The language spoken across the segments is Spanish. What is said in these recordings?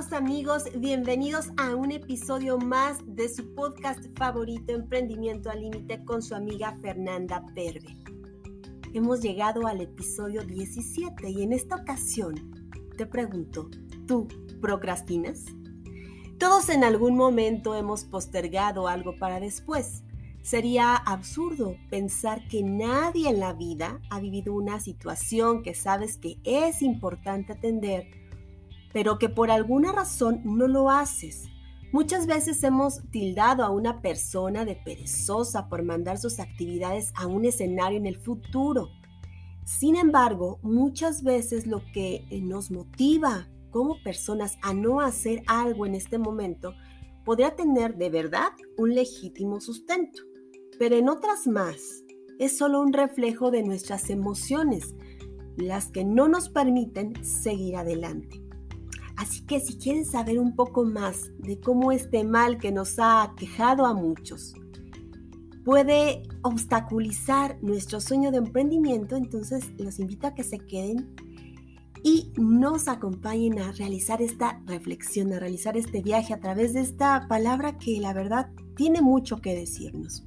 estimados amigos, bienvenidos a un episodio más de su podcast favorito, Emprendimiento al Límite, con su amiga Fernanda Perve. Hemos llegado al episodio 17 y en esta ocasión te pregunto, ¿tú procrastinas? Todos en algún momento hemos postergado algo para después. Sería absurdo pensar que nadie en la vida ha vivido una situación que sabes que es importante atender, pero que por alguna razón no lo haces. Muchas veces hemos tildado a una persona de perezosa por mandar sus actividades a un escenario en el futuro. Sin embargo, muchas veces lo que nos motiva como personas a no hacer algo en este momento podría tener de verdad un legítimo sustento, pero en otras más es solo un reflejo de nuestras emociones, las que no nos permiten seguir adelante. Así que si quieren saber un poco más de cómo este mal que nos ha aquejado a muchos puede obstaculizar nuestro sueño de emprendimiento, entonces los invito a que se queden y nos acompañen a realizar esta reflexión, a realizar este viaje a través de esta palabra que la verdad tiene mucho que decirnos.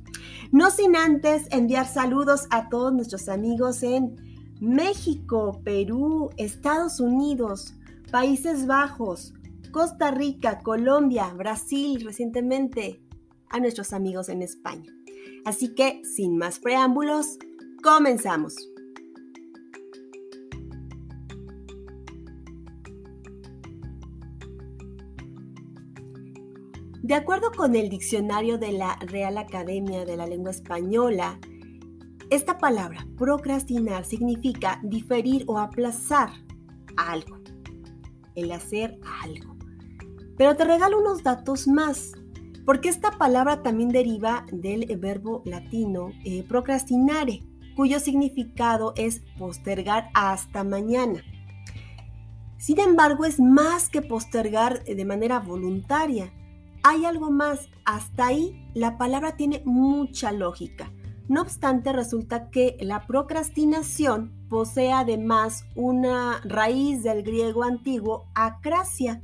No sin antes enviar saludos a todos nuestros amigos en México, Perú, Estados Unidos, Países Bajos, Costa Rica, Colombia, Brasil, recientemente a nuestros amigos en España. Así que, sin más preámbulos, comenzamos. De acuerdo con el diccionario de la Real Academia de la Lengua Española, esta palabra, procrastinar, significa diferir o aplazar algo. El hacer algo. Pero te regalo unos datos más, porque esta palabra también deriva del verbo latino procrastinare, cuyo significado es postergar hasta mañana. Sin embargo, es más que postergar de manera voluntaria. Hay algo más. Hasta ahí la palabra tiene mucha lógica. No obstante, resulta que la procrastinación posee además una raíz del griego antiguo akrasia,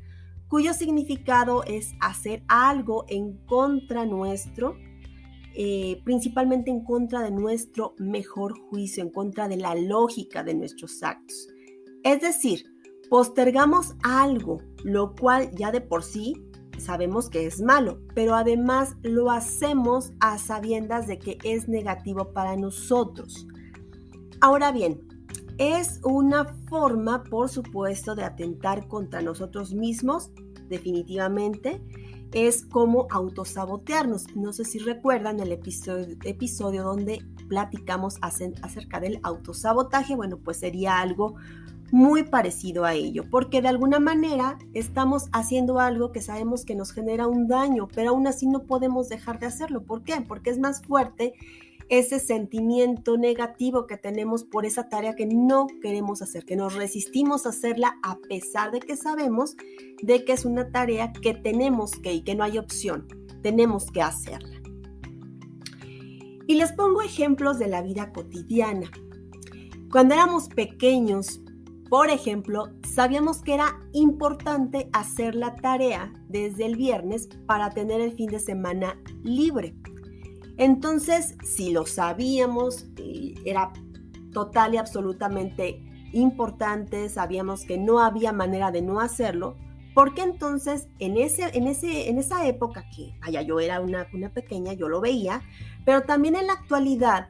cuyo significado es hacer algo en contra nuestro, principalmente en contra de nuestro mejor juicio, en contra de la lógica de nuestros actos. Es decir, postergamos algo, lo cual ya de por sí sabemos que es malo, pero además lo hacemos a sabiendas de que es negativo para nosotros. Ahora bien, es una forma, por supuesto, de atentar contra nosotros mismos, definitivamente. Es como autosabotearnos. No sé si recuerdan el episodio donde platicamos acerca del autosabotaje. Bueno, pues sería algo muy parecido a ello, porque de alguna manera estamos haciendo algo que sabemos que nos genera un daño, pero aún así no podemos dejar de hacerlo. ¿Por qué? Porque es más fuerte ese sentimiento negativo que tenemos por esa tarea que no queremos hacer, que nos resistimos a hacerla a pesar de que sabemos de que es una tarea que tenemos que y que no hay opción, tenemos que hacerla. Y les pongo ejemplos de la vida cotidiana. Cuando éramos pequeños, por ejemplo, sabíamos que era importante hacer la tarea desde el viernes para tener el fin de semana libre. Entonces, si lo sabíamos, era total y absolutamente importante, sabíamos que no había manera de no hacerlo, porque entonces en esa época que, yo era una pequeña, yo lo veía, pero también en la actualidad,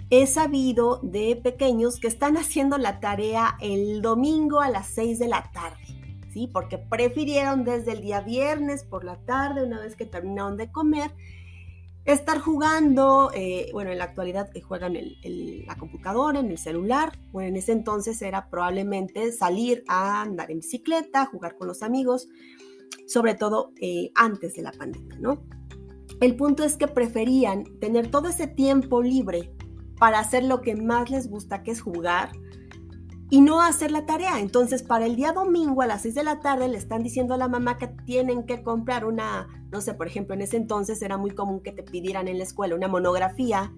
he sabido de pequeños que están haciendo la tarea el domingo a las 6 de la tarde, ¿sí? Porque prefirieron desde el día viernes por la tarde, una vez que terminaron de comer, estar jugando. En la actualidad juegan la computadora, en el celular. Bueno, en ese entonces era probablemente salir a andar en bicicleta, jugar con los amigos, sobre todo antes de la pandemia, ¿no? El punto es que preferían tener todo ese tiempo libre para hacer lo que más les gusta, que es jugar, y no hacer la tarea. Entonces, para el día domingo a las 6 de la tarde le están diciendo a la mamá que tienen que comprar por ejemplo, en ese entonces era muy común que te pidieran en la escuela una monografía,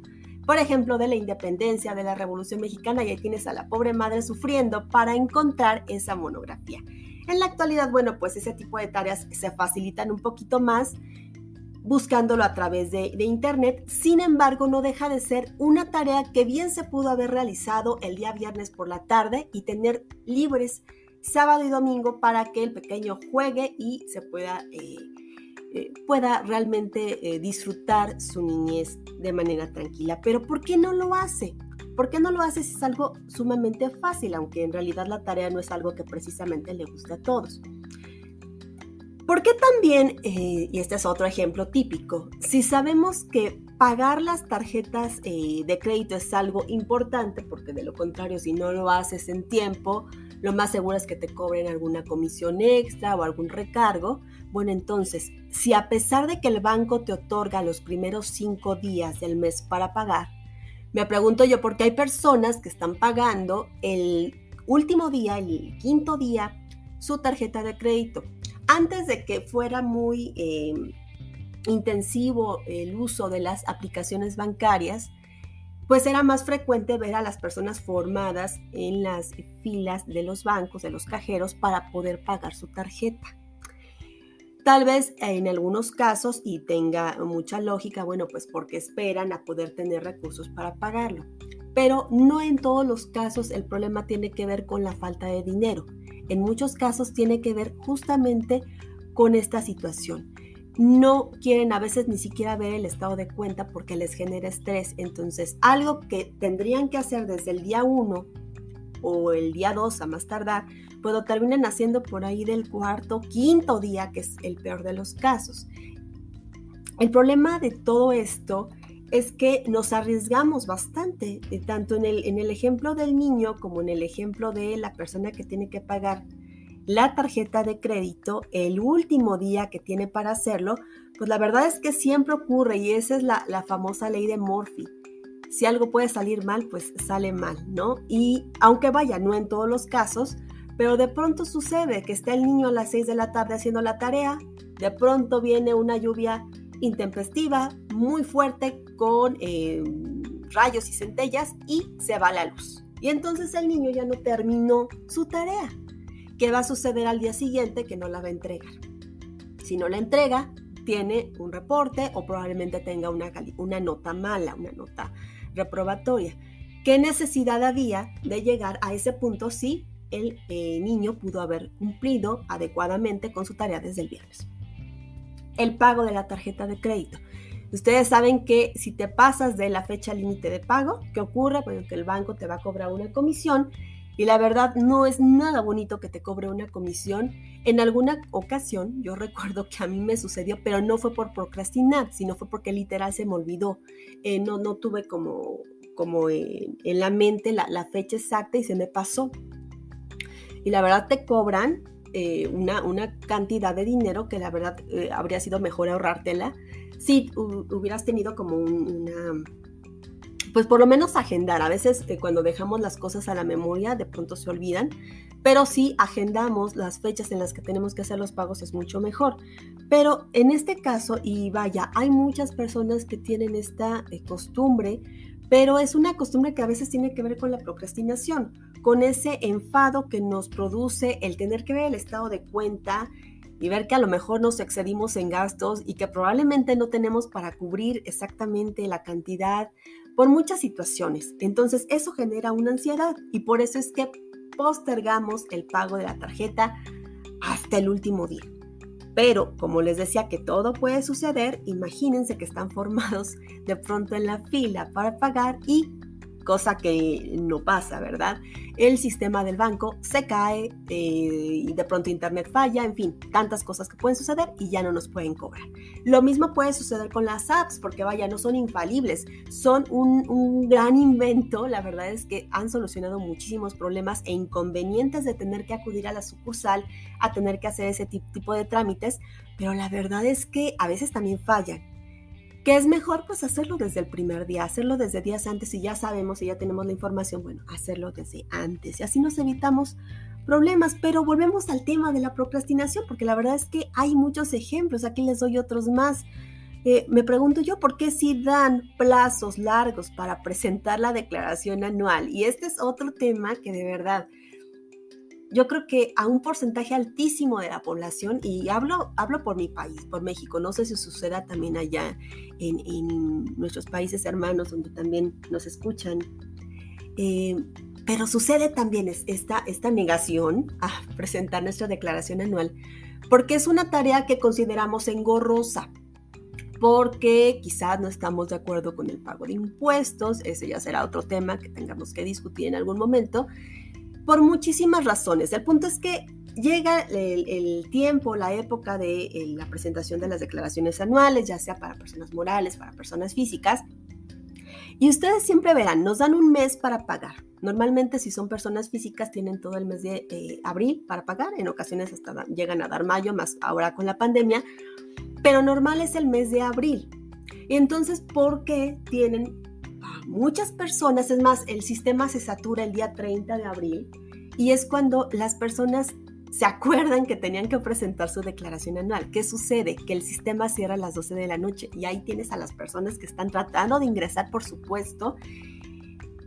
por ejemplo, de la independencia, de la Revolución Mexicana, y ahí tienes a la pobre madre sufriendo para encontrar esa monografía. En la actualidad, bueno, pues ese tipo de tareas se facilitan un poquito más buscándolo a través de internet. Sin embargo, no deja de ser una tarea que bien se pudo haber realizado el día viernes por la tarde y tener libres sábado y domingo para que el pequeño juegue y se pueda realmente disfrutar su niñez de manera tranquila. Pero ¿por qué no lo hace? ¿Por qué no lo hace si es algo sumamente fácil, aunque en realidad la tarea no es algo que precisamente le guste a todos? ¿Por qué también, y este es otro ejemplo típico, si sabemos que pagar las tarjetas de crédito es algo importante, porque de lo contrario, si no lo haces en tiempo, lo más seguro es que te cobren alguna comisión extra o algún recargo? Bueno, entonces, si a pesar de que el banco te otorga los primeros 5 días del mes para pagar, me pregunto yo por qué hay personas que están pagando el último día, el quinto día, su tarjeta de crédito. Antes de que fuera muy intensivo el uso de las aplicaciones bancarias, pues era más frecuente ver a las personas formadas en las filas de los bancos, de los cajeros, para poder pagar su tarjeta. Tal vez en algunos casos, y tenga mucha lógica, bueno, pues porque esperan a poder tener recursos para pagarlo. Pero no en todos los casos el problema tiene que ver con la falta de dinero. En muchos casos tiene que ver justamente con esta situación. No quieren a veces ni siquiera ver el estado de cuenta porque les genera estrés. Entonces, algo que tendrían que hacer desde el día 1 o el día 2 a más tardar, pues lo terminan haciendo por ahí del cuarto, quinto día, que es el peor de los casos. El problema de todo esto es que nos arriesgamos bastante, tanto en el ejemplo del niño como en el ejemplo de la persona que tiene que pagar la tarjeta de crédito el último día que tiene para hacerlo. Pues la verdad es que siempre ocurre, y esa es la famosa ley de Murphy. Si algo puede salir mal, pues sale mal, ¿no? Y aunque vaya, no en todos los casos, pero de pronto sucede que está el niño a las 6 de la tarde haciendo la tarea, de pronto viene una lluvia intempestiva, muy fuerte, con rayos y centellas, y se va la luz. Y entonces el niño ya no terminó su tarea. ¿Qué va a suceder al día siguiente? Que no la va a entregar. Si no la entrega, tiene un reporte o probablemente tenga una nota mala, una nota reprobatoria. ¿Qué necesidad había de llegar a ese punto si el niño pudo haber cumplido adecuadamente con su tarea desde el viernes? El pago de la tarjeta de crédito. Ustedes saben que si te pasas de la fecha límite de pago, ¿qué ocurre? Bueno, que el banco te va a cobrar una comisión, y la verdad no es nada bonito que te cobre una comisión. En alguna ocasión, yo recuerdo que a mí me sucedió, pero no fue por procrastinar, sino fue porque literal se me olvidó. No tuve como en la mente la fecha exacta y se me pasó. Y la verdad te cobran una cantidad de dinero que la verdad habría sido mejor ahorrártela si hubieras tenido como pues por lo menos agendar. A veces cuando dejamos las cosas a la memoria de pronto se olvidan, pero si agendamos las fechas en las que tenemos que hacer los pagos es mucho mejor. Pero en este caso, y vaya, hay muchas personas que tienen esta costumbre, pero es una costumbre que a veces tiene que ver con la procrastinación, con ese enfado que nos produce el tener que ver el estado de cuenta y ver que a lo mejor nos excedimos en gastos y que probablemente no tenemos para cubrir exactamente la cantidad por muchas situaciones. Entonces eso genera una ansiedad y por eso es que postergamos el pago de la tarjeta hasta el último día. Pero como les decía que todo puede suceder, imagínense que están formados de pronto en la fila para pagar y cosa que no pasa, ¿verdad? El sistema del banco se cae y de pronto internet falla, en fin, tantas cosas que pueden suceder y ya no nos pueden cobrar. Lo mismo puede suceder con las apps, porque vaya, no son infalibles, son un gran invento. La verdad es que han solucionado muchísimos problemas e inconvenientes de tener que acudir a la sucursal a tener que hacer ese tipo de trámites, pero la verdad es que a veces también fallan. ¿Qué es mejor? Pues hacerlo desde el primer día, hacerlo desde días antes, y ya sabemos y ya tenemos la información, bueno, hacerlo desde antes y así nos evitamos problemas. Pero volvemos al tema de la procrastinación, porque la verdad es que hay muchos ejemplos, aquí les doy otros más. Me pregunto yo, ¿por qué si dan plazos largos para presentar la declaración anual? Y este es otro tema que de verdad yo creo que a un porcentaje altísimo de la población, y hablo por mi país, por México, no sé si suceda también allá en nuestros países hermanos donde también nos escuchan, pero sucede también esta negación a presentar nuestra declaración anual, porque es una tarea que consideramos engorrosa, porque quizás no estamos de acuerdo con el pago de impuestos, ese ya será otro tema que tengamos que discutir en algún momento, por muchísimas razones. El punto es que llega el tiempo, la época de la presentación de las declaraciones anuales, ya sea para personas morales, para personas físicas, y ustedes siempre verán, nos dan un mes para pagar. Normalmente si son personas físicas tienen todo el mes de abril para pagar, en ocasiones hasta llegan a dar mayo, más ahora con la pandemia, pero normal es el mes de abril. Y entonces, ¿por qué tienen muchas personas? Es más, el sistema se satura el día 30 de abril y es cuando las personas se acuerdan que tenían que presentar su declaración anual. ¿Qué sucede? Que el sistema cierra a las 12 de la noche y ahí tienes a las personas que están tratando de ingresar, por supuesto.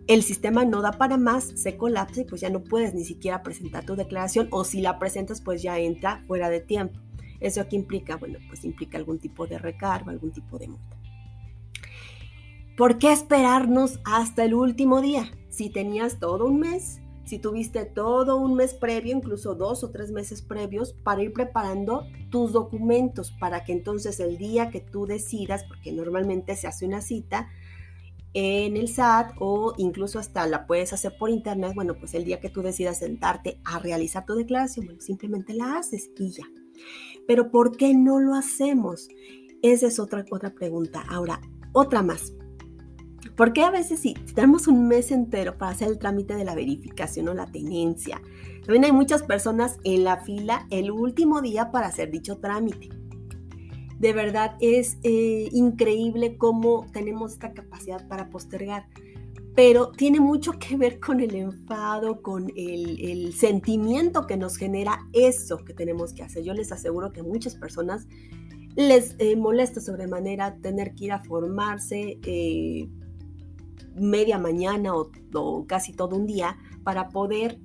El sistema no da para más, se colapsa y pues ya no puedes ni siquiera presentar tu declaración, o si la presentas pues ya entra fuera de tiempo. ¿Eso qué implica? Bueno, pues implica algún tipo de recargo, algún tipo de multa. ¿Por qué esperarnos hasta el último día? Si tenías todo un mes, si tuviste todo un mes previo, incluso 2 o 3 meses previos, para ir preparando tus documentos, para que entonces el día que tú decidas, porque normalmente se hace una cita en el SAT o incluso hasta la puedes hacer por internet, bueno, pues el día que tú decidas sentarte a realizar tu declaración, bueno, simplemente la haces y ya. Pero ¿por qué no lo hacemos? Esa es otra pregunta. Ahora, otra más. ¿Por qué a veces si tenemos un mes entero para hacer el trámite de la verificación o la tenencia? También hay muchas personas en la fila el último día para hacer dicho trámite. De verdad es increíble cómo tenemos esta capacidad para postergar, pero tiene mucho que ver con el enfado, con el sentimiento que nos genera eso que tenemos que hacer. Yo les aseguro que a muchas personas les molesta sobremanera tener que ir a formarse media mañana o casi todo un día para poder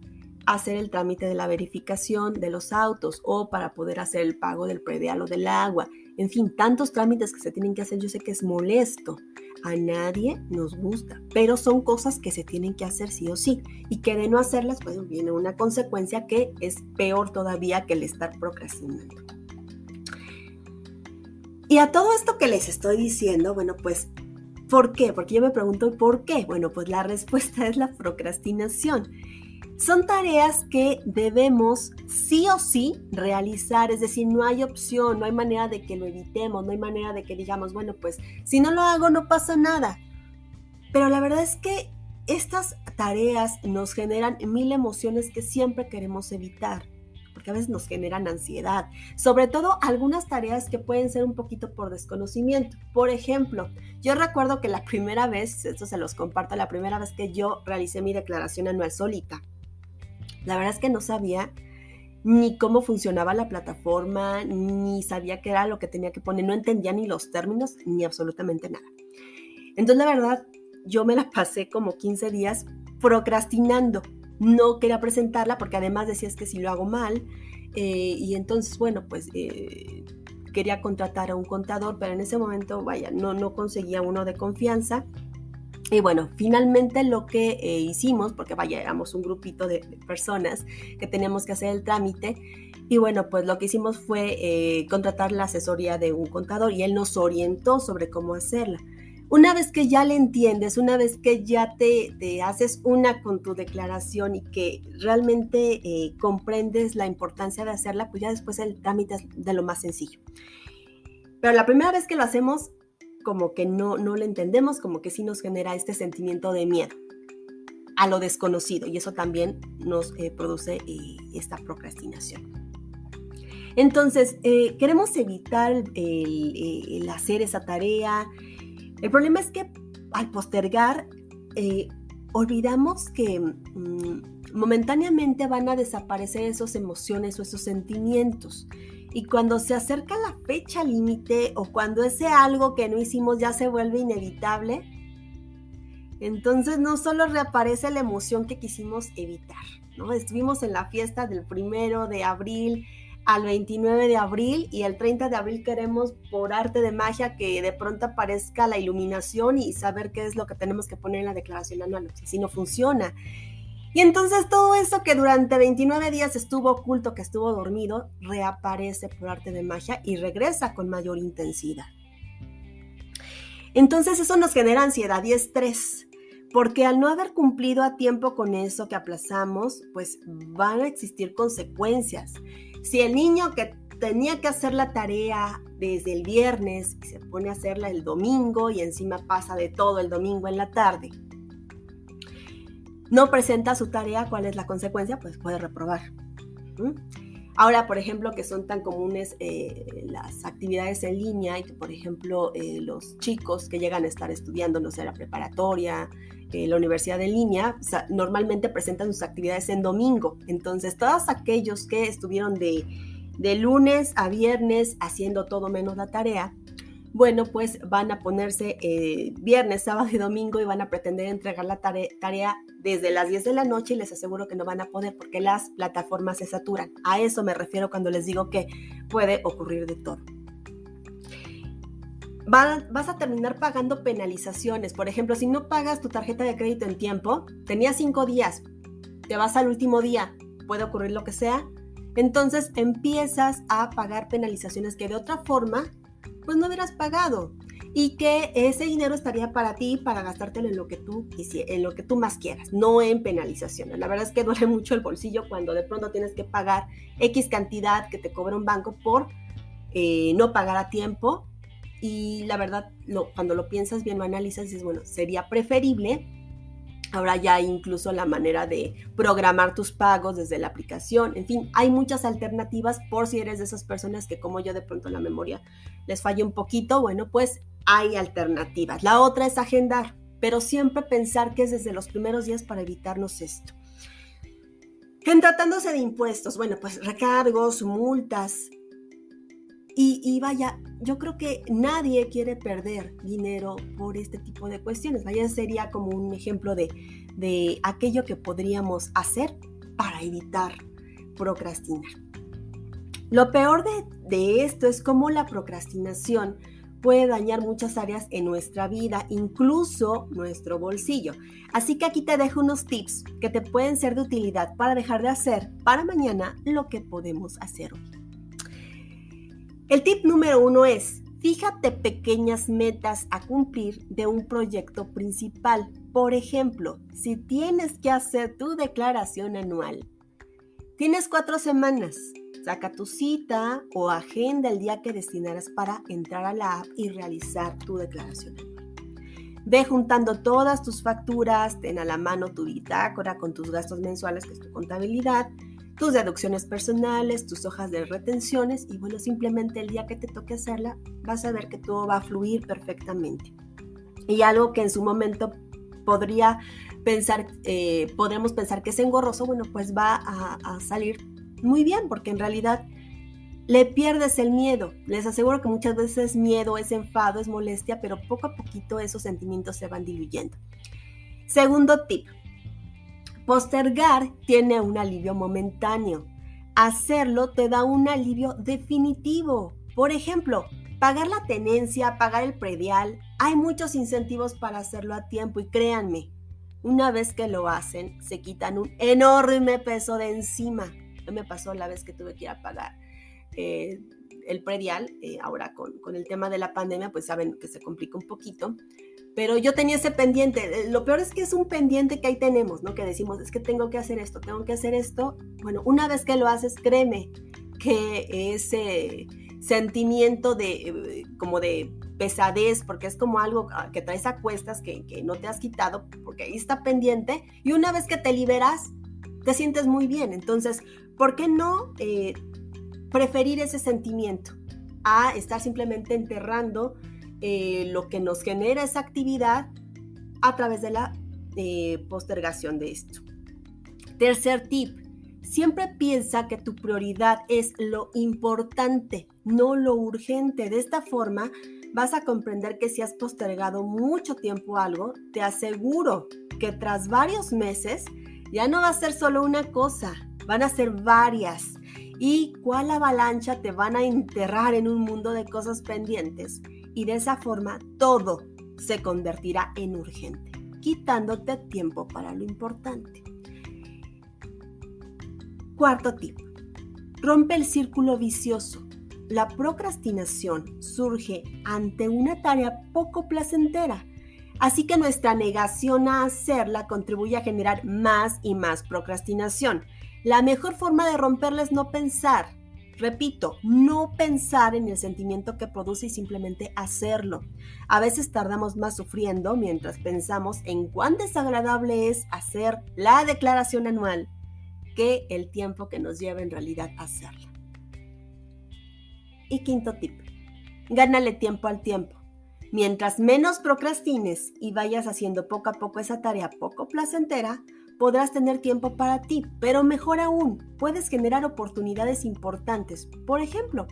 hacer el trámite de la verificación de los autos o para poder hacer el pago del predial o del agua. En fin, tantos trámites que se tienen que hacer, yo sé que es molesto. A nadie nos gusta, pero son cosas que se tienen que hacer sí o sí, y que de no hacerlas, pues viene una consecuencia que es peor todavía que el estar procrastinando. Y a todo esto que les estoy diciendo, bueno, pues, ¿por qué? Porque yo me pregunto, ¿por qué? Bueno, pues la respuesta es la procrastinación. Son tareas que debemos sí o sí realizar, es decir, no hay opción, no hay manera de que lo evitemos, no hay manera de que digamos, bueno, pues si no lo hago no pasa nada. Pero la verdad es que estas tareas nos generan 1000 emociones que siempre queremos evitar, porque a veces nos generan ansiedad, sobre todo algunas tareas que pueden ser un poquito por desconocimiento. Por ejemplo, yo recuerdo que la primera vez, esto se los comparto, la primera vez que yo realicé mi declaración anual solita, la verdad es que no sabía ni cómo funcionaba la plataforma, ni sabía qué era lo que tenía que poner, no entendía ni los términos, ni absolutamente nada. Entonces, la verdad, yo me la pasé como 15 días procrastinando. No quería presentarla porque además decías que si lo hago mal, y entonces, bueno, pues quería contratar a un contador, pero en ese momento, vaya, no conseguía uno de confianza. Y bueno, finalmente lo que hicimos, porque vaya, éramos un grupito de personas que teníamos que hacer el trámite, y bueno, pues lo que hicimos fue contratar la asesoría de un contador y él nos orientó sobre cómo hacerla. Una vez que ya le entiendes, una vez que ya te haces una con tu declaración y que realmente comprendes la importancia de hacerla, pues ya después el trámite es de lo más sencillo. Pero la primera vez que lo hacemos, como que no lo entendemos, como que sí nos genera este sentimiento de miedo a lo desconocido, y eso también nos produce esta procrastinación. Entonces, queremos evitar el hacer esa tarea. El problema es que al postergar, olvidamos que momentáneamente van a desaparecer esas emociones o esos sentimientos. Y cuando se acerca la fecha límite o cuando ese algo que no hicimos ya se vuelve inevitable, Entonces no solo reaparece la emoción que quisimos evitar, ¿no? Estuvimos en la fiesta del 1 de abril al 29 de abril y el 30 de abril queremos por arte de magia que de pronto aparezca la iluminación y saber qué es lo que tenemos que poner en la declaración anual, si así no funciona. Y entonces todo eso que durante 29 días estuvo oculto, que estuvo dormido, reaparece por arte de magia y regresa con mayor intensidad. Entonces eso nos genera ansiedad y estrés, porque al no haber cumplido a tiempo con eso que aplazamos, pues van a existir consecuencias. Si el niño que tenía que hacer la tarea desde el viernes y se pone a hacerla el domingo y encima pasa de todo el domingo en la tarde, no presenta su tarea, ¿cuál es la consecuencia? Pues puede reprobar. Ahora, por ejemplo, que son tan comunes las actividades en línea y que, por ejemplo, los chicos que llegan a estar estudiando, no sé, la preparatoria, la universidad en línea, o sea, normalmente presentan sus actividades en domingo. Entonces, todos aquellos que estuvieron de lunes a viernes haciendo todo menos la tarea, bueno, pues van a ponerse viernes, sábado y domingo y van a pretender entregar la tarea desde las 10 de la noche y les aseguro que no van a poder porque las plataformas se saturan. A eso me refiero cuando les digo que puede ocurrir de todo. Vas a terminar pagando penalizaciones. Por ejemplo, si no pagas tu tarjeta de crédito en tiempo, tenías 5 días, te vas al último día, puede ocurrir lo que sea, entonces empiezas a pagar penalizaciones que de otra forma pues no hubieras pagado y que ese dinero estaría para ti, para gastártelo en lo que tú más quieras, no en penalizaciones. La verdad es que duele mucho el bolsillo cuando de pronto tienes que pagar X cantidad que te cobra un banco por no pagar a tiempo y la verdad cuando lo piensas bien, lo analizas y dices, bueno, sería preferible. Ahora ya hay incluso la manera de programar tus pagos desde la aplicación. En fin, hay muchas alternativas por si eres de esas personas que como yo de pronto la memoria les falla un poquito. Bueno, pues hay alternativas. La otra es agendar, pero siempre pensar que es desde los primeros días para evitarnos esto. En tratándose de impuestos, bueno, pues recargos, multas. Y vaya, yo creo que nadie quiere perder dinero por este tipo de cuestiones. Vaya, sería como un ejemplo de aquello que podríamos hacer para evitar procrastinar. Lo peor de esto es cómo la procrastinación puede dañar muchas áreas en nuestra vida, incluso nuestro bolsillo. Así que aquí te dejo unos tips que te pueden ser de utilidad para dejar de hacer para mañana lo que podemos hacer hoy. El tip número 1 es, fíjate pequeñas metas a cumplir de un proyecto principal. Por ejemplo, si tienes que hacer tu declaración anual, tienes 4 semanas. Saca tu cita o agenda el día que destinarás para entrar a la app y realizar tu declaración anual. Ve juntando todas tus facturas, ten a la mano tu bitácora con tus gastos mensuales, que es tu contabilidad, tus deducciones personales, tus hojas de retenciones y bueno, simplemente el día que te toque hacerla, vas a ver que todo va a fluir perfectamente. Y algo que en su momento podríamos pensar que es engorroso, bueno, pues va a salir muy bien porque en realidad le pierdes el miedo. Les aseguro que muchas veces es miedo, es enfado, es molestia, pero poco a poquito esos sentimientos se van diluyendo. Segundo tip. Postergar tiene un alivio momentáneo. Hacerlo te da un alivio definitivo. Por ejemplo, pagar la tenencia, pagar el predial. Hay muchos incentivos para hacerlo a tiempo y créanme, una vez que lo hacen, se quitan un enorme peso de encima. Me pasó la vez que tuve que ir a pagar el predial. Ahora con el tema de la pandemia, pues saben que se complica un poquito. Pero yo tenía ese pendiente. Lo peor es que es un pendiente que ahí tenemos, ¿no? Que decimos, es que tengo que hacer esto, tengo que hacer esto. Bueno, una vez que lo haces, créeme que ese sentimiento como de pesadez, porque es como algo que traes a cuestas que no te has quitado, porque ahí está pendiente, y una vez que te liberas, te sientes muy bien. Entonces, ¿por qué no preferir ese sentimiento a estar simplemente enterrando lo que nos genera esa actividad a través de la postergación de esto? Tercer tip, siempre piensa que tu prioridad es lo importante, no lo urgente. De esta forma vas a comprender que si has postergado mucho tiempo algo, te aseguro que tras varios meses ya no va a ser solo una cosa, van a ser varias. Y cuál avalancha te van a enterrar en un mundo de cosas pendientes. Y de esa forma todo se convertirá en urgente, quitándote tiempo para lo importante. Cuarto tip. Rompe el círculo vicioso. La procrastinación surge ante una tarea poco placentera, así que nuestra negación a hacerla contribuye a generar más y más procrastinación. La mejor forma de romperla es no pensar. Repito, no pensar en el sentimiento que produce y simplemente hacerlo. A veces tardamos más sufriendo mientras pensamos en cuán desagradable es hacer la declaración anual que el tiempo que nos lleva en realidad hacerla. Y quinto tip, gánale tiempo al tiempo. Mientras menos procrastines y vayas haciendo poco a poco esa tarea poco placentera, podrás tener tiempo para ti, pero mejor aún, puedes generar oportunidades importantes. Por ejemplo,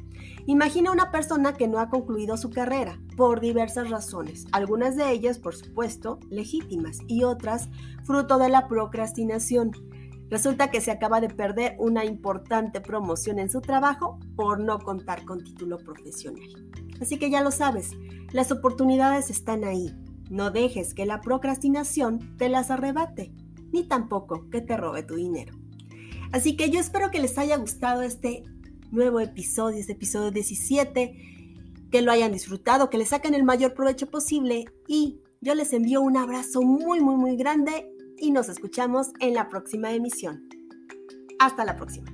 imagina una persona que no ha concluido su carrera por diversas razones, algunas de ellas, por supuesto, legítimas y otras fruto de la procrastinación. Resulta que se acaba de perder una importante promoción en su trabajo por no contar con título profesional. Así que ya lo sabes, las oportunidades están ahí. No dejes que la procrastinación te las arrebate, ni tampoco que te robe tu dinero. Así que yo espero que les haya gustado este nuevo episodio, este episodio 17, que lo hayan disfrutado, que le saquen el mayor provecho posible y yo les envío un abrazo muy, muy, muy grande y nos escuchamos en la próxima emisión. Hasta la próxima.